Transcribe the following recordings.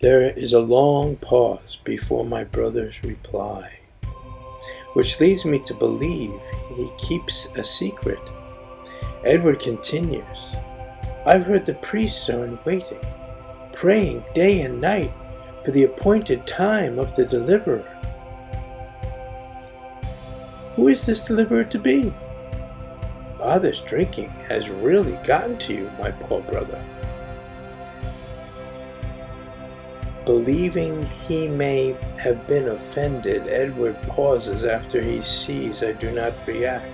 There is a long pause before my brother's reply, which leads me to believe he keeps a secret. Edward continues, I've heard the priests are in waiting, praying day and night for the appointed time of the deliverer. Who is this deliverer to be? Father's drinking has really gotten to you, my poor brother. Believing he may have been offended, Edward pauses after he sees I do not react.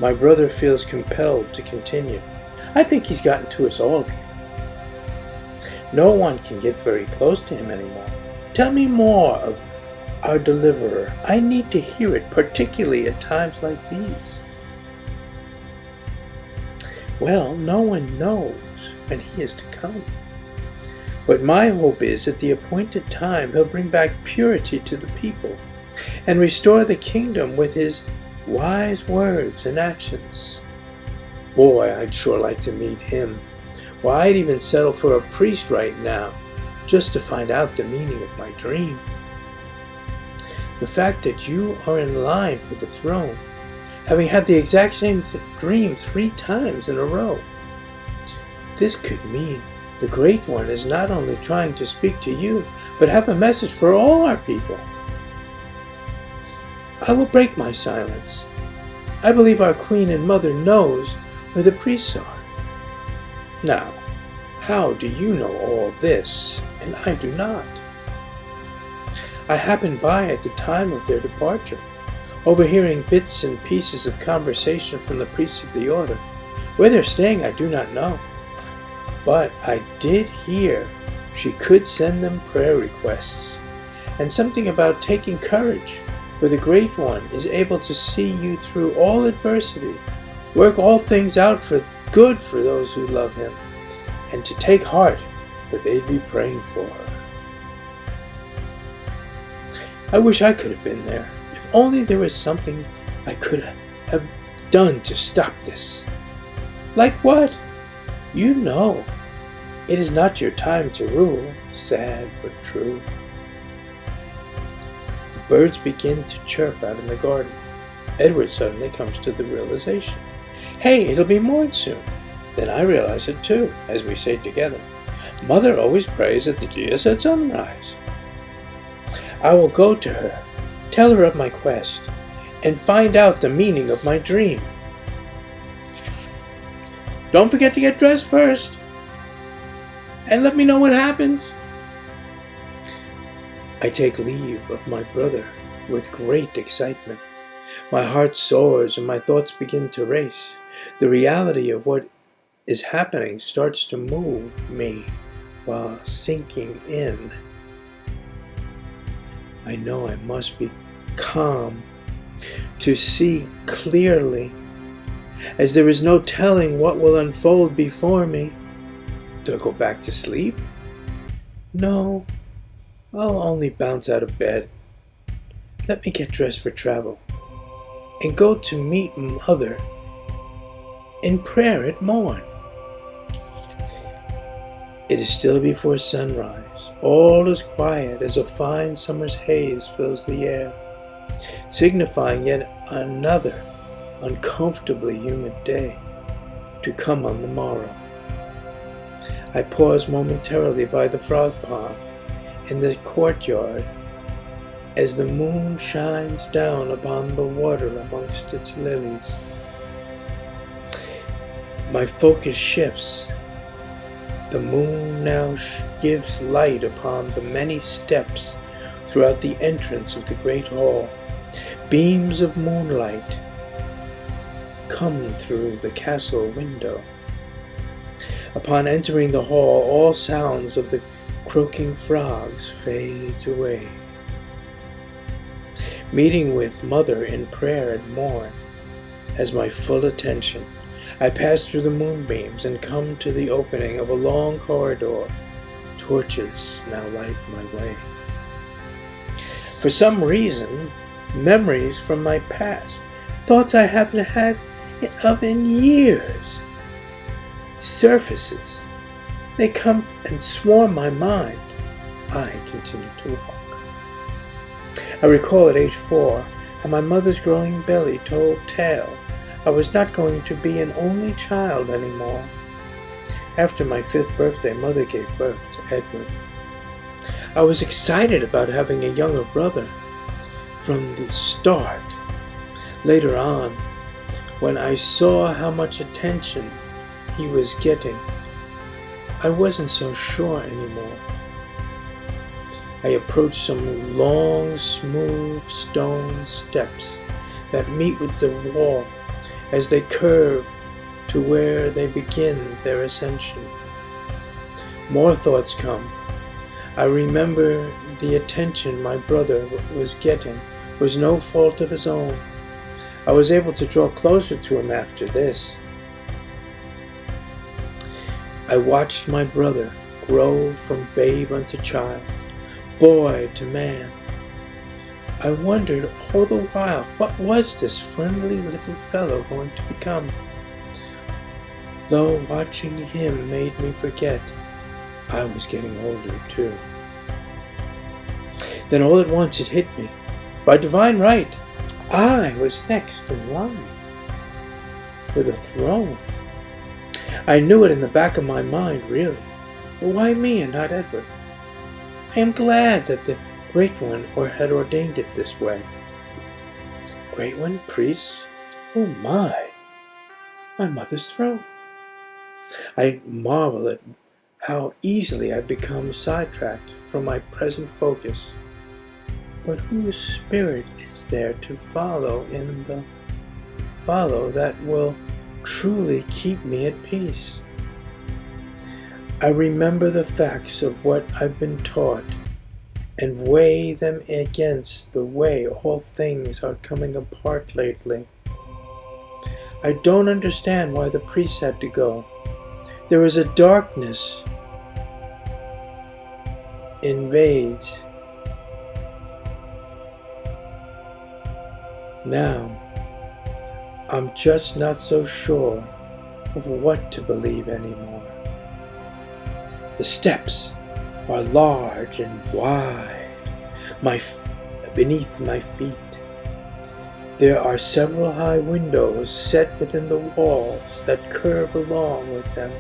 My brother feels compelled to continue. I think he's gotten to us all here. No one can get very close to him anymore. Tell me more of our deliverer. I need to hear it, particularly at times like these. Well, no one knows when he is to come. But my hope is at the appointed time he'll bring back purity to the people and restore the kingdom with his wise words and actions. Boy, I'd sure like to meet him. Why, I'd even settle for a priest right now just to find out the meaning of my dream. The fact that you are in line for the throne, having had the exact same dream 3 times in a row, this could mean the Great One is not only trying to speak to you, but have a message for all our people. I will break my silence. I believe our Queen and Mother knows where the priests are. Now, how do you know all this, and I do not? I happened by at the time of their departure, overhearing bits and pieces of conversation from the priests of the order. Where they're staying I do not know. But I did hear she could send them prayer requests, and something about taking courage, for the Great One is able to see you through all adversity, work all things out for good for those who love him, and to take heart, for they'd be praying for her. I wish I could have been there. If only there was something I could have done to stop this. Like what? You know, it is not your time to rule, sad but true. The birds begin to chirp out in the garden. Edward suddenly comes to the realization. Hey, it'll be morn soon. Then I realize it too, as we say together. Mother always prays at the dias at sunrise. I will go to her, tell her of my quest, and find out the meaning of my dream. Don't forget to get dressed first, and let me know what happens. I take leave of my brother with great excitement. My heart soars and my thoughts begin to race. The reality of what is happening starts to move me while sinking in. I know I must be calm to see clearly, as there is no telling what will unfold before me. Do I go back to sleep? No, I'll only bounce out of bed. Let me get dressed for travel and go to meet Mother in prayer at morn. It is still before sunrise. All is quiet as a fine summer's haze fills the air, signifying yet another uncomfortably humid day to come on the morrow. I pause momentarily by the frog pond in the courtyard as the moon shines down upon the water amongst its lilies. My focus shifts. The moon now gives light upon the many steps throughout the entrance of the great hall. Beams of moonlight come through the castle window. Upon entering the hall, all sounds of the croaking frogs fade away. Meeting with Mother in prayer at morn has my full attention. I pass through the moonbeams and come to the opening of a long corridor. Torches now light my way. For some reason, memories from my past, thoughts I haven't had of in years, surfaces. They come and swarm my mind. I continued to walk. I recall at age 4 how my mother's growing belly told tale I was not going to be an only child anymore. After my 5th birthday, Mother gave birth to Edward. I was excited about having a younger brother from the start. Later on, when I saw how much attention he was getting, I wasn't so sure anymore. I approached some long, smooth stone steps that meet with the wall as they curve to where they begin their ascension. More thoughts come. I remember the attention my brother was getting was no fault of his own. I was able to draw closer to him after this. I watched my brother grow from babe unto child, boy to man. I wondered all the while, what was this friendly little fellow going to become? Though watching him made me forget I was getting older too. Then all at once it hit me. By divine right, I was next in line for the throne. I knew it in the back of my mind, really. But why me and not Edward? I am glad that the Great One had ordained it this way. Great One, priest, oh my mother's throne. I marvel at how easily I become sidetracked from my present focus. But whose spirit is there to follow that will truly keep me at peace? I remember the facts of what I've been taught and weigh them against the way all things are coming apart lately. I don't understand why the priest had to go. There is a darkness invades. Now, I'm just not so sure of what to believe anymore. The steps are large and wide beneath my feet. There are several high windows set within the walls that curve along with them.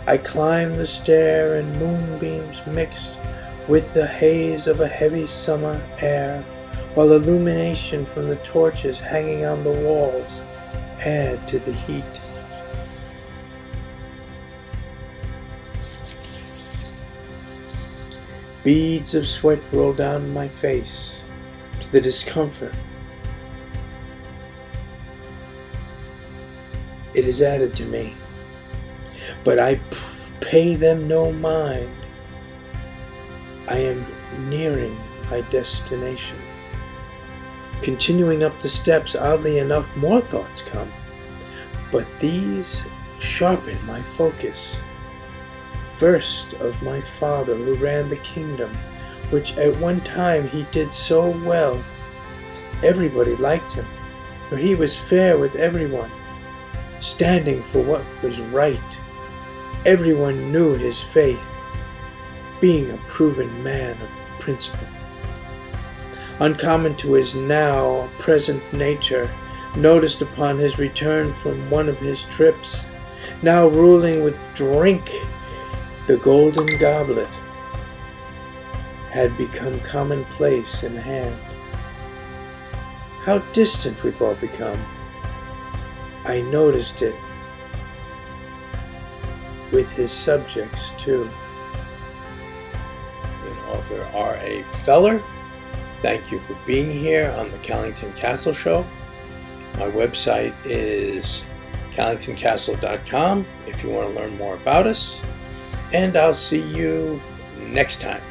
I climb the stair and moonbeams mixed with the haze of a heavy summer air, while illumination from the torches hanging on the walls add to the heat. Beads of sweat roll down my face to the discomfort. It is added to me, but I pay them no mind. I am nearing my destination. Continuing up the steps, oddly enough, more thoughts come, but these sharpen my focus. First of my father who ran the kingdom, which at one time he did so well. Everybody liked him, for he was fair with everyone, standing for what was right. Everyone knew his faith, being a proven man of principle. Uncommon to his now present nature, noticed upon his return from one of his trips, now ruling with drink, the golden goblet had become commonplace in hand. How distant we've all become. I noticed it with his subjects too. And author R.A. Feller, thank you for being here on the Calington Castle Show. My website is calingtoncastle.com if you want to learn more about us. And I'll see you next time.